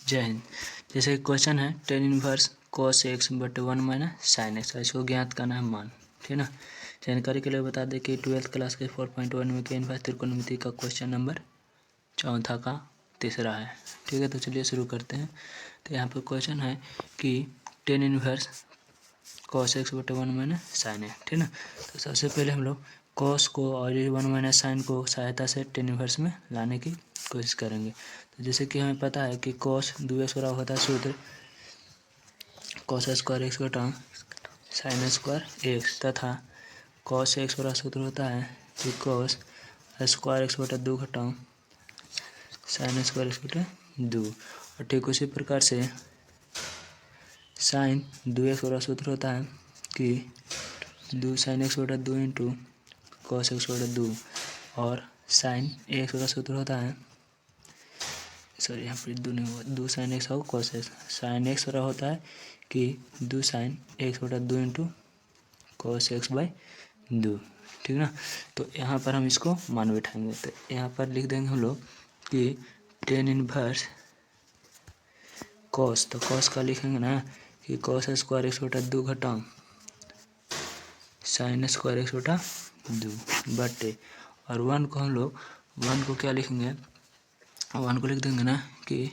जय हिंद। जैसे क्वेश्चन है टेन इनवर्स cos x बटे 1 माइनस साइन एक्स, इसको ज्ञात करना है मान। ठीक है ना। जानकारी के लिए बता दें कि 12th क्लास के 4.1 में के इनवर्स त्रिकोणमिति का क्वेश्चन नंबर चौथा का तीसरा है। ठीक है, तो चलिए शुरू करते हैं। तो यहाँ पर क्वेश्चन है कि टेन इनवर्स cos x बटे 1 माइनस साइन एक्स। ठीक है ना। तो सबसे पहले हम लोग cos को और 1 माइनस साइन को सहायता से टेन इनवर्स में लाने की कोशिश करेंगे। तो जैसे कि हमें पता है कि cos 2x बराबर होता है सूत्र cos स्क्वायर एक्स का टर्म साइन स्क्वायर एक्स, तथा cos x बराबर सूत्र होता है कि cos स्क्वायर एक्स बटा 2 का टर्म साइन स्क्वायर एक्स बटा 2। और ठीक उसी प्रकार से साइन 2x बराबर सूत्र होता है कि 2 साइन एक्स बटा 2 इंटू कॉस एक्स बटा 2, और साइन एक्स बराबर सूत्र होता है, सॉरी यहाँ पर 2 नहीं हुआ, 2 साइन एक्स और कॉस एक्स। साइन एक्स बराबर होता है कि 2 साइन एक्स बटा 2 इंटू कॉस एक्स बाई 2। ठीक है ना। तो यहाँ पर हम इसको मान बैठाएंगे। तो यहाँ पर लिख देंगे हम लोग कि टेन इनवर्स कॉस, तो कॉस का लिखेंगे ना कि कॉस स्क्वायर एक्स बटा 2 का टर्म साइन स्क्वायर एक्स बटा 2 बटे, और 1 को हम लोग 1 को क्या लिखेंगे, 1 को लिख देंगे ना कि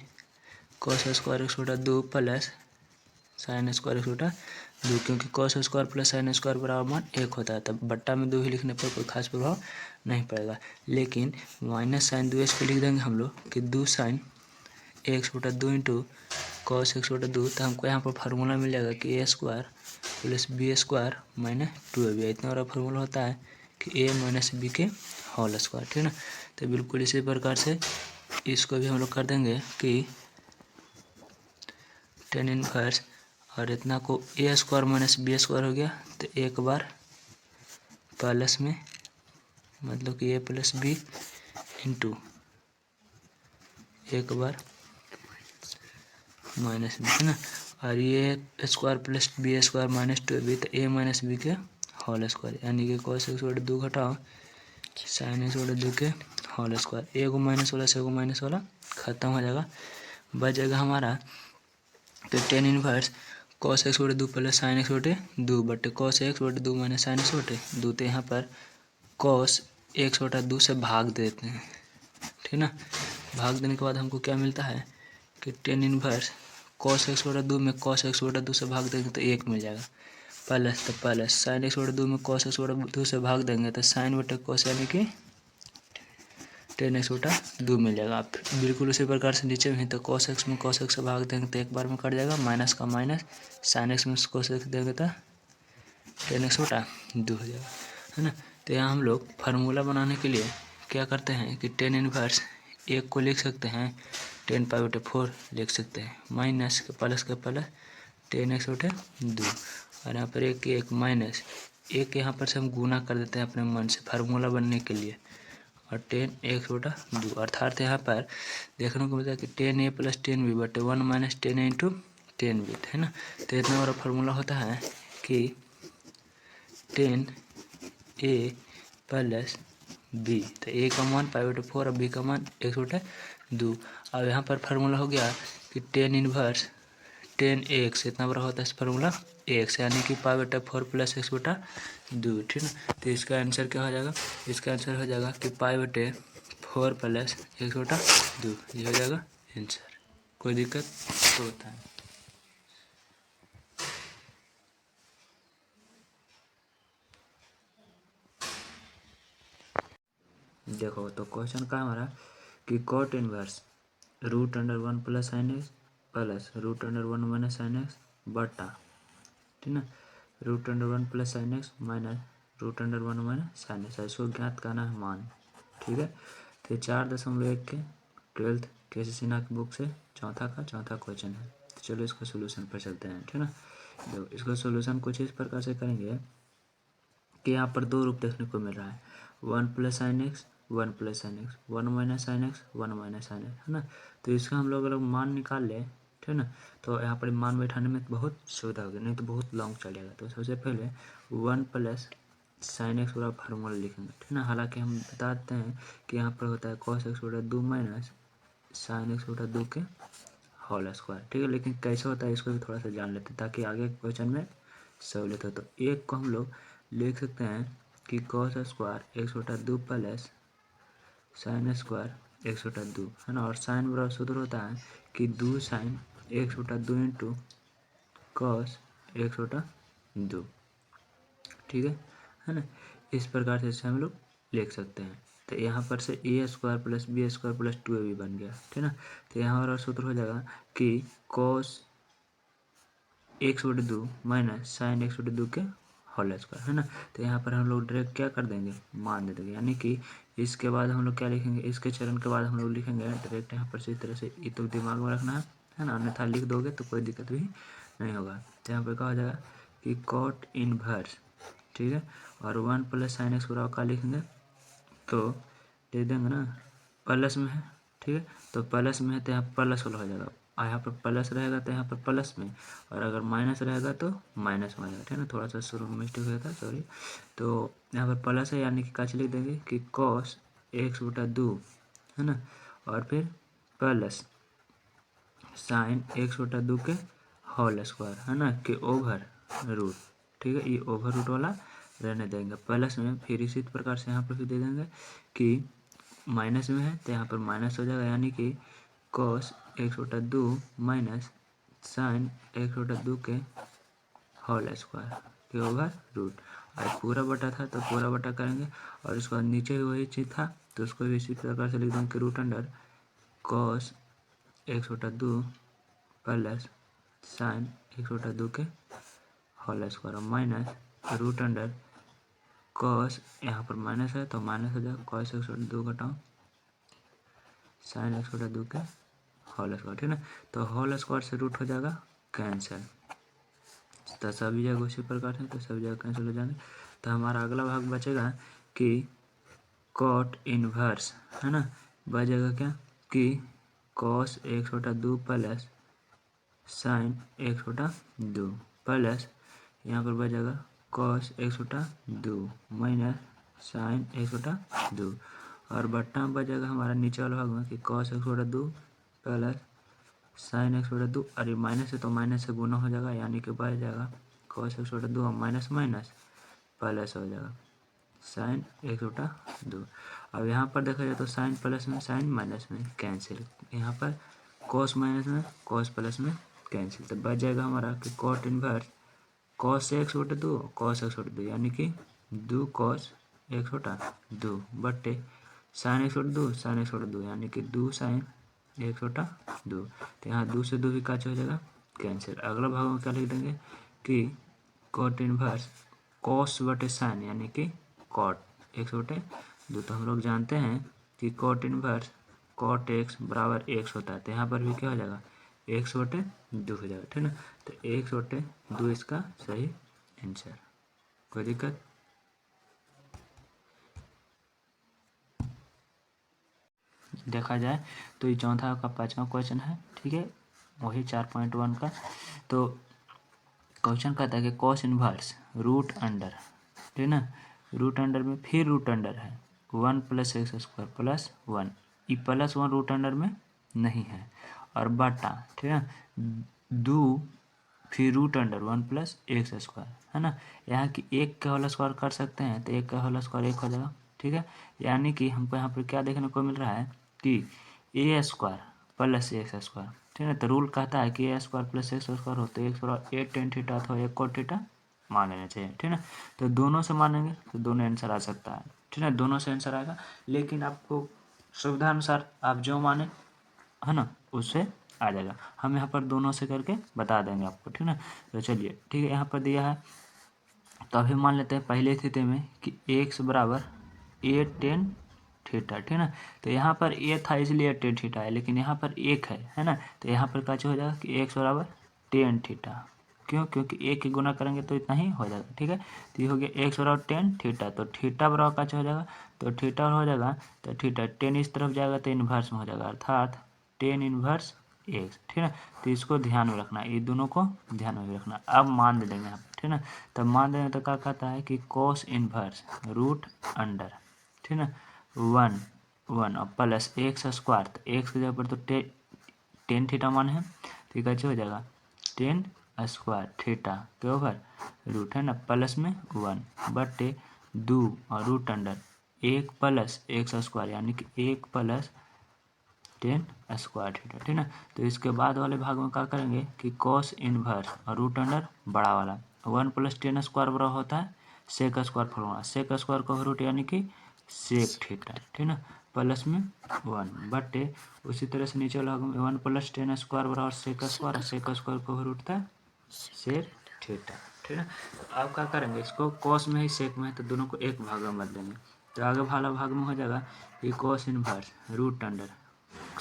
कॉस स्क्वायर एक्स बटा 2 प्लस साइन स्क्वायर एक्स बटा 2, क्योंकि cos square plus sine square बराबर मान 1 होता है, तब बट्टा में 2 ही लिखने पर कोई खास प्रभाव नहीं पड़ेगा। लेकिन माइनस साइन 2x को लिख देंगे हम लोग कि 2 साइन एक्स बटा 2 इंटू कॉस एक्स बटा 2, तो हमको यहाँ पर फार्मूला मिल जाएगा कि a square plus B square minus 2ab। इतना बड़ा फार्मूला होता है कि ए माइनस बी के होल स्क्वायर। ठीक है ना। तो बिल्कुल इसी प्रकार से इसको भी हम लोग कर देंगे कि टेन इनवर्स, और इतना को ए स्क्वायर माइनस बी स्क्वायर हो गया, तो एक बार प्लस में, मतलब कि ए प्लस बी इंटू एक बार माइनस बी, है ना। और ये square plus B square minus 2ab, तो ए माइनस बी के होल स्क्वायर, यानी कि कॉस एक्स बटा 2 घटाओ साइन एक्स बटा 2 के होल स्क्वायर। एगो माइनस वाला से एगो माइनस वाला खत्म हो जाएगा, बच जाएगा हमारा कि टेन इनवर्स कॉस एक्स बटे 2 प्लस साइन एक्स बटे 2 बटे कॉस एक्स बटे 2 माइनस साइन एक्स बटे 2। तो यहाँ पर कॉस एक्स बटा 2 से भाग देते हैं। ठीक है ना। भाग देने के बाद हमको क्या मिलता है कि टेन इनवर्स कॉस एक्स बटा 2 में कॉस एक्स बटा 2 से भाग देंगे तो 1 मिल जाएगा, प्लस तो प्लस साइन एक्स बटा 2 में कॉस एक्स बटा 2 से भाग देंगे तो साइन बटे कॉस, यानी कि टेन एक्स बटा 2 मिल जाएगा। आप बिल्कुल उसी प्रकार से नीचे में, तो कॉस एक्स में कॉस एक्स से भाग देंगे तो एक बार में कट जाएगा, माइनस का माइनस, साइन एक्स में कॉस एक्स देंगे तो टेन एक्स बटा 2 हो जाएगा, है ना। तो यहाँ हम लोग फार्मूला बनाने के लिए क्या करते हैं कि टेन इनवर्स एक को लिख सकते हैं 10 पाई बटे 4 लिख सकते हैं, माइनस के प्लस टेन एक्स बटे 2, और यहाँ पर एक माइनस एक यहाँ पर से हम गुना कर देते हैं अपने मन से फार्मूला बनने के लिए, और 10 एक्स बटा 2, अर्थात यहाँ पर देखने को मिलता है कि 10a प्लस 10b बटे 1 माइनस 10a इंटू 10b, है ना। तो इतना बड़ा फार्मूला होता है कि 10a प्लस b, तो a का मान पाई बटे 4 और b का मान एक्स बटे 2। अब यहाँ पर फार्मूला हो गया कि 10 इनवर्स 10x, इतना बड़ा होता है इस फार्मूला x, यानी कि पाई बटा 4 प्लस एक्स बटा 2। ठीक है। तो इसका आंसर क्या हो जाएगा, इसका आंसर हो जाएगा कि पाई बटे 4 प्लस एक्स बटा 2, ये हो जाएगा आंसर। कोई दिक्कत तो बताएं। देखो तो क्वेश्चन का हमारा कि cot inverse root under 1 plus sine x plus root under 1 minus sine x बटा, ठीक ना, root under 1 plus sine x minus root under 1 minus sine x, इसको ज्ञात करना है मान। ठीक है। तो 4.1 के 12th के.सी. सिन्हा की बुक से चौथा क्वेश्चन है। तो चलो इसका सोल्यूशन पर चलते हैं। ठीक ना। देखो इसका सोल्यूशन कुछ इस प्रकार से करेंगे कि यहाँ पर दो रूप देखने को मिल रहा है, 1 plus sine x 1 plus sine x, 1 minus sine x 1 minus sine x, है ना। तो इसका हम लोग अगर मान निकाल ले, ठीक है ना, तो यहाँ पर मान बैठाने में बहुत सुविधा होगी, नहीं तो बहुत लॉन्ग चलेगा। तो सबसे पहले 1 प्लस साइन एक्स वाला फार्मूला लिखेंगे, ठीक है ना। हालांकि हम बता देते हैं कि यहाँ पर होता है कॉस एक्स बटा 2 माइनस साइन एक्स बटा 2 के होल स्क्वायर, ठीक है। लेकिन कैसे होता है इसको भी थोड़ा सा जान लेते हैं ताकि आगे क्वेश्चन में सहूलियत हो। तो एक को हम लोग लिख सकते हैं कि cos square 1/2 plus sine square 1/2, है ना। और साइन बराबर सूत्र होता है कि 2 साइन 1/2 इंटू कॉस 1/2, ठीक है ना। इस प्रकार से इसे हम लोग लिख सकते हैं। तो यहाँ पर से a square plus B square plus 2ab बन गया, ठीक है ना। तो यहाँ और सूत्र हो जाएगा कि कॉस 1/2 माइनस साइन 1/2 के होल स्क्वायर, है ना। तो यहाँ पर हम लोग डायरेक्ट क्या कर देंगे, मान दे देंगे, यानी कि इसके बाद हम लोग क्या लिखेंगे, इसके चरण के बाद हम लोग लिखेंगे डायरेक्ट यहाँ पर से इस तरह से। ये तो दिमाग में रखना है ना, अन्यथा लिख दोगे तो कोई दिक्कत भी नहीं होगा। तो यहाँ पर क्या हो जाएगा कि कॉट इनवर्स, ठीक है, और 1 प्लस साइन एक्स बराबर का लिखेंगे तो दे देंगे ना, प्लस में है, ठीक है। तो प्लस में है तो यहाँ प्लस वाला हो जाएगा, और यहाँ पर प्लस रहेगा तो यहाँ पर प्लस में, और अगर माइनस रहेगा तो माइनस में हो जाएगा, ठीक है ना। थोड़ा सा शुरू में मिस्टेक हुआ था, सॉरी। तो यहाँ पर प्लस है, यानी कि काच लिख देंगे कि कॉस 1/2, है ना, और फिर प्लस साइन 1/2 के होल स्क्वायर, है ना, कि ओवर रूट, ठीक है। ये ओवर रूट वाला रहने देंगे प्लस में। फिर इसी प्रकार से यहाँ पर भी दे देंगे कि माइनस में है तो यहाँ पर माइनस हो जाएगा, यानी कि कॉस 1/2 माइनस साइन 1/2 के होल स्क्वायर के ओवर रूट। और पूरा बटा था तो पूरा बटा करेंगे, और उसके बाद नीचे वही चीज़ था तो उसको भी इसी प्रकार से लिख देंगे कि root under cos 1/2 plus sine 1/2 के whole square minus root under cos, यहाँ पर माइनस है तो माइनस हो जाएगा, कॉस 1/2 घटाओ साइन 1/2 के होल स्क्वायर, ठीक है ना। तो होल स्क्वायर से रूट हो जाएगा कैंसिल, तो सभी जगह उसी प्रकार से, तो सभी जगह कैंसिल हो जाएंगे। तो हमारा अगला भाग बचेगा कि कॉट इनवर्स, है ना, बचेगा क्या कि कॉस 1/2 प्लस साइन 1/2 प्लस यहाँ पर बचेगा कॉस 1/2 माइनस साइन 1/2, और बट्टा में बचेगा हमारा नीचे वाला भाग में कि कॉस 1/2 प्लस साइन 1/2, और ये माइनस है तो माइनस से गुना हो जाएगा, यानी कि बच जाएगा कॉस 1/2 और माइनस माइनस प्लस हो जाएगा साइन 1/2। अब यहाँ पर देखा जाए तो साइन प्लस में साइन माइनस में कैंसिल, यहाँ पर कॉस माइनस में कॉस प्लस में कैंसिल, तो बच जाएगा हमारा कि कॉट इनवर्स कॉस 1/2 कॉस 1/2, यानी कि 2 कॉस 1/2 बटे साइन 1/2 साइन 1/2, यानी कि 2 साइन 1/2। तो यहाँ 2 से 2 भी काच हो जाएगा कैंसिल। अगला भाग में क्या लिख देंगे कि कॉट इनवर्स कॉस बटे साइन, यानी कि कॉट 1/2। तो हम लोग जानते हैं कि कॉट इनवर्स कॉट एक्स बराबर एक्स होता है, तो यहाँ पर भी क्या हो जाएगा 1/2 हो जाएगा, ठीक है ना। तो 1/2 इसका सही आंसर। कोई दिक्कत? देखा जाए तो ये चौथा का 5वां क्वेश्चन है, ठीक है, वही 4.1 का। तो क्वेश्चन कहता है कि कॉस इनवर्स रूट अंडर, ठीक है ना, रूट अंडर में फिर रूट अंडर है 1 प्लस एक्स स्क्वायर प्लस 1, ये +1 रूट अंडर में नहीं है, और बटा, ठीक है ना, 2 फिर root under 1 plus x square, है ना। यहाँ की एक का होल स्क्वायर कर सकते हैं तो एक का होल स्क्वायर 1 हो जाएगा, ठीक है। यानी कि हमको यहाँ पर क्या देखने को मिल रहा है कि a square plus x square, ठीक है। तो रूल कहता है कि a square plus x square हो तो एक बराबर 8 टेन थीटा अथवा 1 कोट थीटा मान लेना चाहिए, ठीक है ना। तो दोनों से मानेंगे तो दोनों आंसर आ सकता है, ठीक है, दोनों से आंसर आएगा। लेकिन आपको सुविधा अनुसार आप जो माने, है ना, उससे आ जाएगा। हम यहाँ पर दोनों से करके बता देंगे आपको, ठीक है ना। तो चलिए, ठीक है, यहाँ पर दिया है तो अभी मान लेते हैं पहले स्थिति में कि एक्स बराबर ए टेन थीटा, ठीक है ना। तो यहाँ पर ए था इसलिए टेन थीटा है, लेकिन यहाँ पर एक है ना। तो यहाँ पर क्या हो जाएगा कि एक्स बराबर टेन थीटा, क्यों, क्योंकि एक की गुना करेंगे तो इतना ही हो जाएगा, ठीक है। तो ये हो गया एक्स बराबर टेन थीटा, तो थीटा बराबर क्या हो जाएगा, तो थीटा हो जाएगा, तो थीटा टेन इस तरफ जाएगा तो इन्वर्स में हो जाएगा, अर्थात टेन इन्वर्स एक्स, ठीक है ना। तो इसको ध्यान में रखना, ये दोनों को ध्यान में रखना। अब मान दे देंगे यहाँ पर, ठीक है ना। तब मान देंगे तो क्या कहता है कि कॉस इन्वर्स रूट अंडर, ठीक है ना, 1 1 और प्लस एक्स स्क्वायर, तो एक्स की जगह पर तो टेन थीटा मान है, तो ये कैसे हो जाएगा टेन स्क्वायर थीटा के ओवर रूट है ना प्लस में 1 बटे 2 और root under 1 plus x square यानी कि 1 प्लस टेन स्क्वायर थीटा, ठीक ना। तो इसके बाद वाले भाग में क्या करेंगे कि कॉस इनवर्स और रूट अंडर बड़ा वाला 1 प्लस टेन स्क्वायर बड़ा होता है sec square formula, sec square का रूट यानी कि सेक थीटा, ठीक ना, प्लस में 1 बटे उसी तरह से नीचे वाला 1 प्लस टेन स्क्वायर बराबर सेक स्क्वायर, सेक स्क्वायर का रूट था सेक थीटा, ठीक है। अब क्या करेंगे इसको कॉस में ही सेक में है तो दोनों को एक भाग में बदलेंगे, तो आगे वाला भाग में हो जाएगा कि कॉस इनवर्स रूट अंडर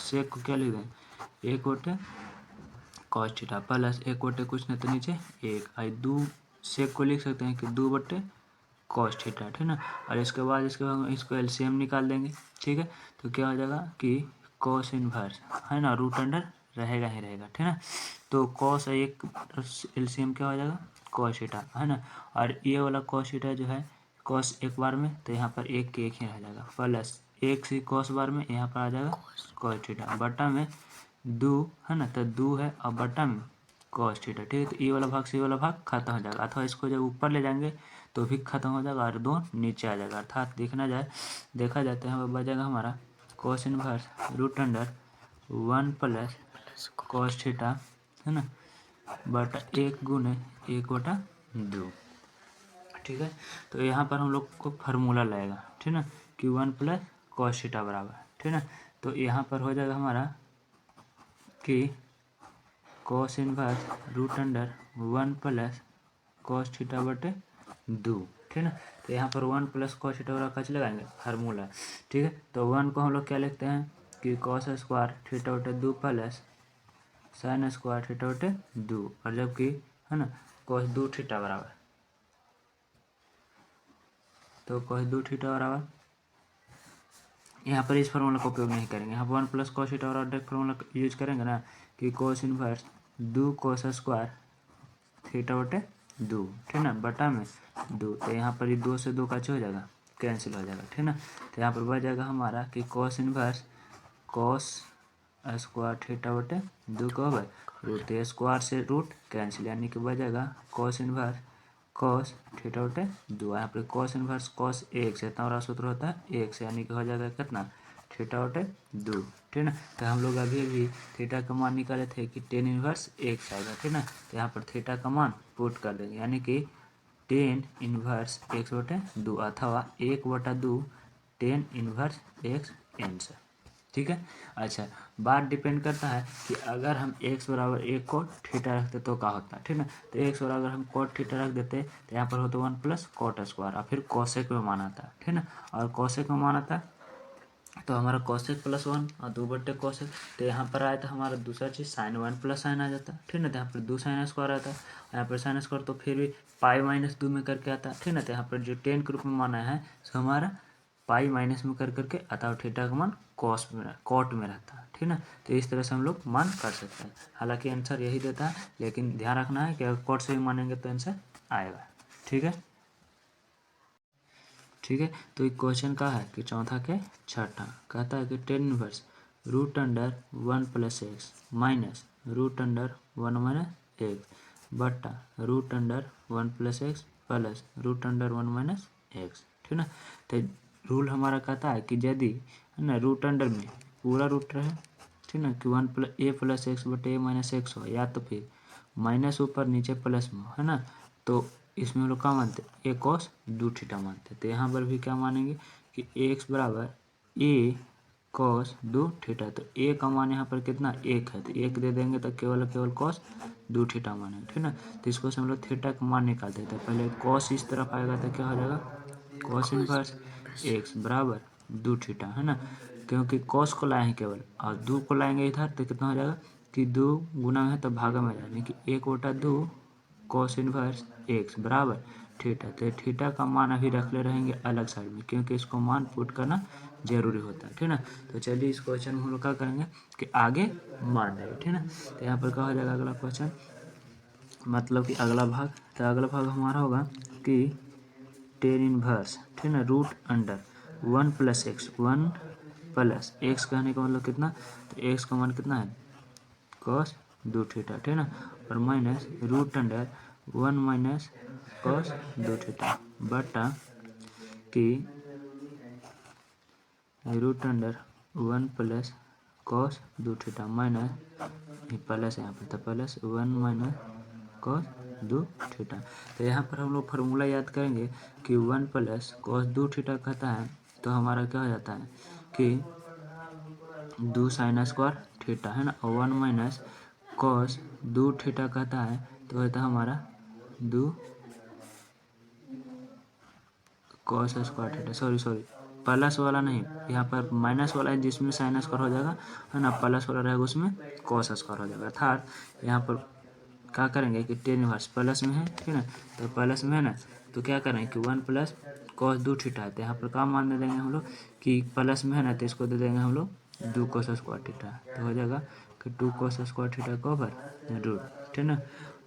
सेक को क्या लिख दें एक बटे कॉस थीटा प्लस एक बटे कुछ नहीं तो नीचे एक आई दो सेक को लिख सकते हैं कि 2 बटे कॉस थीटा, ठीक ना। और इसके बाद इसको एलसीएम निकाल देंगे, ठीक है। तो क्या हो जाएगा कि कॉस इनवर्स है ना रूट अंडर रहेगा ही रहेगा, ठीक है। तो कॉस एक एलसीएम क्या हो जाएगा कॉस थीटा है ना, और ये वाला कॉस थीटा जो है कॉस एक बार में तो यहाँ पर एक के एक ही रह जाएगा प्लस एक से कॉस बार में यहाँ पर आ जाएगा कॉस थीटा बटा में 2 है ना, तो 2 है और बटा में कॉस थीटा, ठीक है। तो ये वाला भाग से ये वाला भाग खत्म हो जाएगा, अथवा इसको जब ऊपर ले जाएंगे तो भी खत्म हो जाएगा और 2 नीचे आ जाएगा, अर्थात देखा जाता है बचेगा हमारा cos inverse root under 1 plus cos theta है ना बटा 1 गुने 1 बटा 2, ठीक है। तो यहाँ पर हम लोग को फार्मूला लगेगा, ठीक ना, कि 1 प्लस कॉस थीटा बराबर, ठीक ना। तो यहाँ पर हो जाएगा हमारा कि cos inverse root under 1 plus cos theta बटे 2, ठीक ना। तो यहाँ पर 1 प्लस कॉस थीटा बराबर कैसे लगाएंगे फार्मूला, ठीक है। तो 1 को हम लोग क्या लिखते हैं कि कॉस स्क्वायर थीटा बटे 2 प्लस साइन स्क्वायर थीटा बटे 2, और जबकि है ना कॉस 2 थीटा बराबर, तो कॉस 2 थीटा बराबर यहाँ पर इस फार्मूला का उपयोग नहीं करेंगे, यहाँ पर 1 प्लस कॉस थीटा और डायरेक्ट फार्मूला यूज करेंगे ना कि cos inverse 2 cos square theta बटे 2, ठीक ना, बटा में 2, तो यहाँ पर ये 2 से 2 का हो जाएगा कैंसिल हो जाएगा, ठीक ना। तो यहाँ पर बच जाएगा हमारा कि cos inverse cos square theta बटे 2 का होगा रूट स्क्वायर से रूट कैंसिल यानी कि बच जाएगा कॉस इनवर्स कॉस थीटा बटे 2, यहाँ पर कॉस इनवर्स कॉस 1 से इतना बड़ा सूत्र होता है 1 से यानी कि हो जाएगा कितना थीटा बटे 2, ठीक ना। तो हम लोग अभी थीटा का मान निकाले थे कि टेन इनवर्स 1 आएगा, ठीक ना। तो यहाँ पर थीटा का मान पुट कर देंगे यानी कि टेन इनवर्स 1 बटे 2 अथवा 1 बटा 2 टेन इनवर्स एक्स आंसर, ठीक है। अच्छा बात डिपेंड करता है कि अगर हम x बराबर 1 कोट थीटा रखते तो क्या होता है, ठीक ना। तो x बराबर अगर हम कोट थीटा रख देते तो यहाँ पर होता 1 प्लस कोट स्क्वायर और फिर कोसेक में मान आता है, ठीक ना, और कोसेक में मान आता है तो हमारा कोसेक प्लस 1 और 2 बट्टे कोसेक, तो यहाँ पर आया तो हमारा दूसरा चीज़ साइन 1 प्लस साइन आ जाता है, ठीक ना। तो यहाँ पर 2 साइन स्क्वायर आता है, यहाँ पर साइन स्क्वायर तो फिर भी पाई माइनस 2 में करके आता है, ठीक ना। तो यहाँ पर जो 10 के रूप में माना है सो हमारा पाई माइनस में करके आता है, थीटा का मान कॉस में कॉट में रहता है, ठीक ना। तो इस तरह से हम लोग मान कर सकते हैं, हालांकि आंसर यही देता है लेकिन ध्यान रखना है कि अगर कॉट से भी मानेंगे तो आंसर आएगा, ठीक है। ठीक है, तो एक क्वेश्चन का है कि चौथा के छठा कहता है कि tan inverse root under 1 plus x minus root under 1 minus x बट्टा root under 1 plus x plus root under 1 minus x, ठीक ना। तो रूल हमारा कहता है कि यदि है ना रूट अंडर में पूरा रूट रहे, ठीक ना, कि 1 प्लस ए प्लस एक्स बटे ए माइनस एक्स हो या तो फिर माइनस ऊपर नीचे प्लस में है ना, तो इसमें हम लोग क्या मानते हैं ए कॉस 2 थीटा मानते हैं। तो यहाँ पर भी क्या मानेंगे कि एक्स बराबर ए कॉस 2 थीटा, तो ए का मान यहाँ पर कितना 1 है तो 1 दे देंगे तो केवल कॉस 2 थीटा मानेंगे, ठीक ना। तो इसको से हम लोग थीटा का मान निकाल देते हैं, पहले कॉस इस तरफ आएगा तो क्या हो जाएगा कॉस इनवर्स एक्स बराबर 2 थीटा, है ना, क्योंकि कॉस को लाए हैं केवल और 2 को लाएंगे इधर तो कितना हो जाएगा कि 2 गुना है तो भागा में यानी कि 1 बटा 2 कॉस इनवर्स एक्स बराबर थीटा। तो थीटा का मान अभी रख ले रहेंगे अलग साइड में क्योंकि इसको मान पुट करना जरूरी होता है, ठीक ना। तो चलिए इस क्वेश्चन में हम लोग क्या करेंगे कि आगे मान देंगे, ठीक ना। तो यहाँ पर क्या हो जाएगा अगला क्वेश्चन मतलब कि अगला भाग, तो अगला भाग हमारा होगा कि टेन इनवर्स, ठीक ना, root under 1 plus x 1 plus x कहने का मतलब कितना, तो एक्स का मान कितना है कॉस 2 थीटा, ठीक ना, और minus root under 1 minus cos 2 theta बटा कि root under 1 plus cos 2 theta minus plus यहाँ पर, तो प्लस 1 माइनस कॉस 2 थीटा। तो यहाँ पर हम लोग फार्मूला याद करेंगे कि 1 प्लस कॉस 2 थीटा कहता है तो हमारा क्या हो जाता है कि 2 साइन स्क्वायर थीटा, है ना, और 1 माइनस कॉस 2 थीटा कहता है तो होता है हमारा 2 cos square theta, sorry plus वाला नहीं, यहाँ पर माइनस वाला है जिसमें साइन स्क्वायर हो जाएगा, है ना, प्लस वाला रहेगा उसमें कॉस स्क्वायर हो जाएगा। अर्थात यहाँ पर क्या करेंगे कि टेन इनवर्स प्लस में है, ठीक है ना, तो प्लस में है ना, तो क्या करेंगे कि 1 प्लस कॉस 2 थीटा है, तो यहाँ पर क्या मान दे देंगे हम लोग कि प्लस में है ना, तो इसको दे देंगे हम लोग 2 कॉस स्क्वायर थीटा, तो हो जाएगा कि 2 कॉस स्क्वायर थीटा का ओवर रूट, ठीक है ना,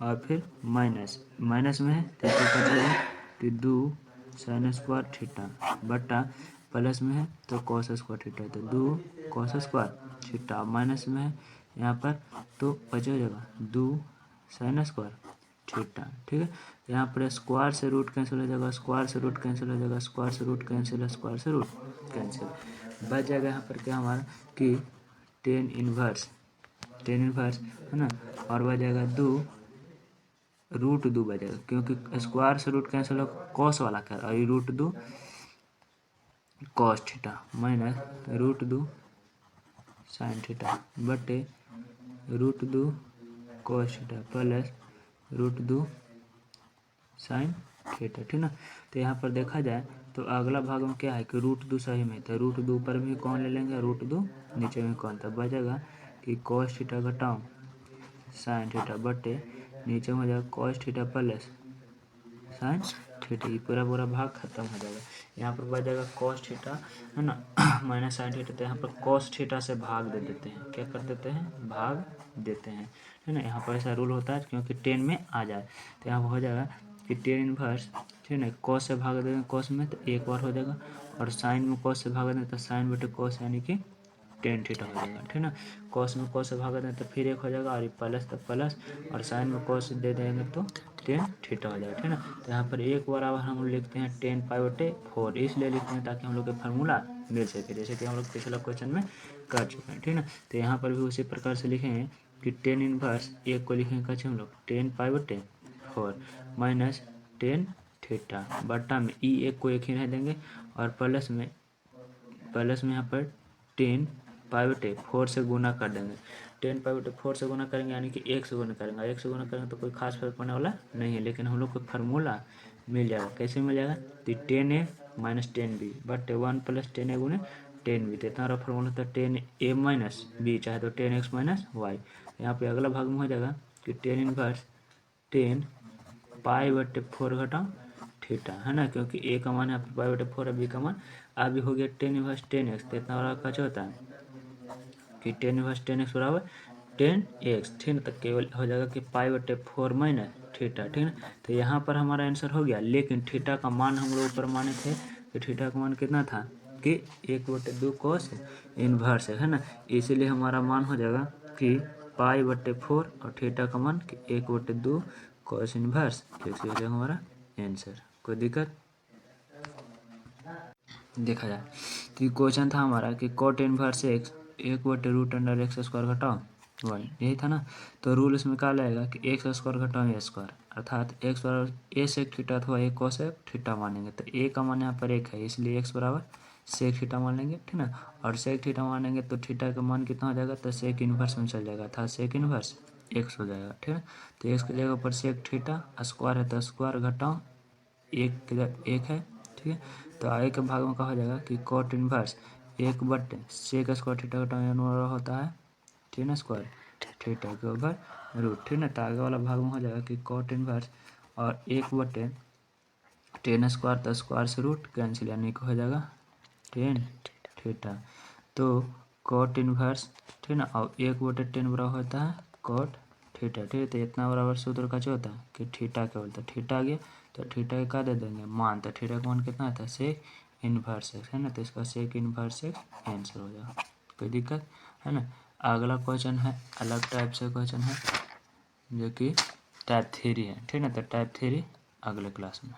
और फिर माइनस में है तो इसको कर देंगे कि 2 साइन स्क्वायर थीटा बटा प्लस में है तो कॉस स्क्वायर थीटा, तो 2 कॉस स्क्वायर थीटा, माइनस में है यहाँ पर तो बचा हो जाएगा 2 साइन स्क्वायर थीटा, ठीक है। यहाँ पर स्क्वायर से रूट कैंसिल हो जाएगा, स्क्वायर से रूट कैंसिल हो जाएगा, स्क्वायर से रूट कैंसिल, स्क्वायर से रूट कैंसिल, बच जाएगा यहाँ पर क्या हमारा कि टेन इनवर्स है ना, और बच जाएगा 2 रूट 2 बचेगा, क्योंकि स्क्वायर से रूट कैंसिल हो कॉस वाला कर, और ये root 2 cos theta minus root 2 sine theta बटे root 2 cos theta plus root 2 sine theta, ठीक ना। तो यहाँ पर देखा जाए तो अगला भाग में क्या है कि रूट 2 सही में, तो रूट 2 ऊपर में कौन ले लेंगे, रूट 2 नीचे में कौन, तब बचेगा कि कॉस थीटा घटाओ साइन थीटा बटे नीचे में हो जाएगा cos theta plus sine theta, ये पूरा भाग खत्म हो जाएगा। यहाँ पर बच जाएगा कॉस थीटा, है ना, माइनस साइन थीटा, तो यहाँ पर कॉस थीटा से भाग दे देते हैं, क्या कर देते हैं, भाग देते हैं, है ना। यहाँ पर ऐसा रूल होता है क्योंकि 10 में आ जाए, तो यहाँ पर हो जाएगा कि 10 इनवर्स, ठीक है ना, कॉस से भाग देंगे कॉस में तो एक बार हो जाएगा, और साइन में कॉस से भाग देंगे तो साइन बटे कॉस यानी कि 10 थीटा हो जाएगा, ठीक है ना। कॉस में कॉस से भाग देंगे तो फिर एक हो जाएगा, और ये प्लस तो प्लस, और साइन में कॉस दे देंगे तो 10 थीटा हो जाएगा, ठीक है ना। तो यहाँ पर एक बराबर हम लोग लिखते हैं 10 पाई बटे 4, इसलिए लिखते हैं ताकि हम लोग का फार्मूला मिल सके, जैसे कि हम लोग पिछला क्वेश्चन में कर चुके हैं, ठीक है ना। तो यहाँ पर भी उसी प्रकार से लिखेंगे कि 10 इनवर्स एक को लिखेंगे कैसे हम लोग 10 पाई बटे 4 माइनस 10 थीटा बट्टा में ई एक को एक ही रह देंगे, और प्लस में यहाँ पर 10 पाई बटे 4 से गुना कर देंगे, 10 पाई बटे 4 से गुना करेंगे यानी कि 1 से गुना करेंगे, 1 से गुना करेंगे तो कोई खास फर्क पड़ने वाला नहीं है, लेकिन हम लोग को फार्मूला मिल जाएगा, कैसे मिल जाएगा, तो 10a माइनस 10b बटे 1 प्लस 10a गुने 10b, तो इतना फार्मूला होता है 10a माइनस b, चाहे तो 10x माइनस वाई। यहाँ पे अगला भाग में हो जाएगा कि 10 इनवर्स 10 पाई बटे 4 घटाओ थीटा, है ना, क्योंकि a का मान है पाई बटे 4 है, b का मान अभी हो गया 10 इनवर्स 10x, तो इतना बड़ा कैसे होता है कि 10 इनवर्स 10x बराबर 10x, ठीक है, तो केवल हो जाएगा कि पाई बटे 4 माइनस थीटा, ठीक है। तो यहाँ पर हमारा आंसर हो गया, लेकिन थीटा का मान हम लोग ऊपर माने थे कि थीटा का मान कितना था कि 1/2 कोस इनवर्स है ना, इसीलिए हमारा मान हो जाएगा कि पाई बटे 4 और थीटा का मान कि 1/2 कोस इनवर्स, इसी हो जाएगा हमारा आंसर। कोई दिक्कत देखा जाए तो क्वेश्चन था हमारा कि कॉट इनवर्स एक्स 1/√x² घटाओ 1, यही था ना। तो रूल इसमें क्या लगेगा कि एक्स स्क्वायर घटाओ ए स्क्वायर, अर्थात एक्स बराबर ए सेक थीटा अथवा ए कॉस थीटा मानेंगे, तो ए का मान यहाँ पर 1 है, इसलिए एक्स बराबर सेक थीटा मान लेंगे, ठीक ना, और सेक थीटा मानेंगे तो थीटा का मान कितना हो जाएगा, तो सेक इनवर्स में चल जाएगा, अर्थात सेक इनवर्स एक्स हो जाएगा, ठीक है। तो एक्स की जगह पर सेक थीटा स्क्वायर है तो स्क्वायर घटाओ एक एक है, ठीक है। तो आगे के भाग में कहा जाएगा कि cot inverse 1 sec square theta का होता है, ठीक है ना, स्क्वायर थीटा के ऊपर रूट, ठीक है। तो आगे वाला भाग में हो जाएगा कि कॉट इनवर्स और 1/10 स्क्वायर, तो स्क्वायर से रूट कैंसिल यानी कि हो जाएगा 10 थीटा। तो कॉट इनवर्स, ठीक है ना, और 1/10 बराबर होता है कॉट थीटा, ठीक है। तो इतना बराबर सूत्र का जो होता है कि थीटा के बोलता है, थीटा आ गया तो थीटा का दे देंगे मान, तो थीटा का मान कितना आता है सेक इनवर्स एक्स, है ना, तो इसका सेक इनवर्स एक्स आंसर हो जाएगा, कोई दिक्कत है ना। अगला क्वेश्चन है अलग टाइप से क्वेश्चन है जो कि टाइप 3 है, ठीक ना। तो टाइप 3 अगले क्लास में।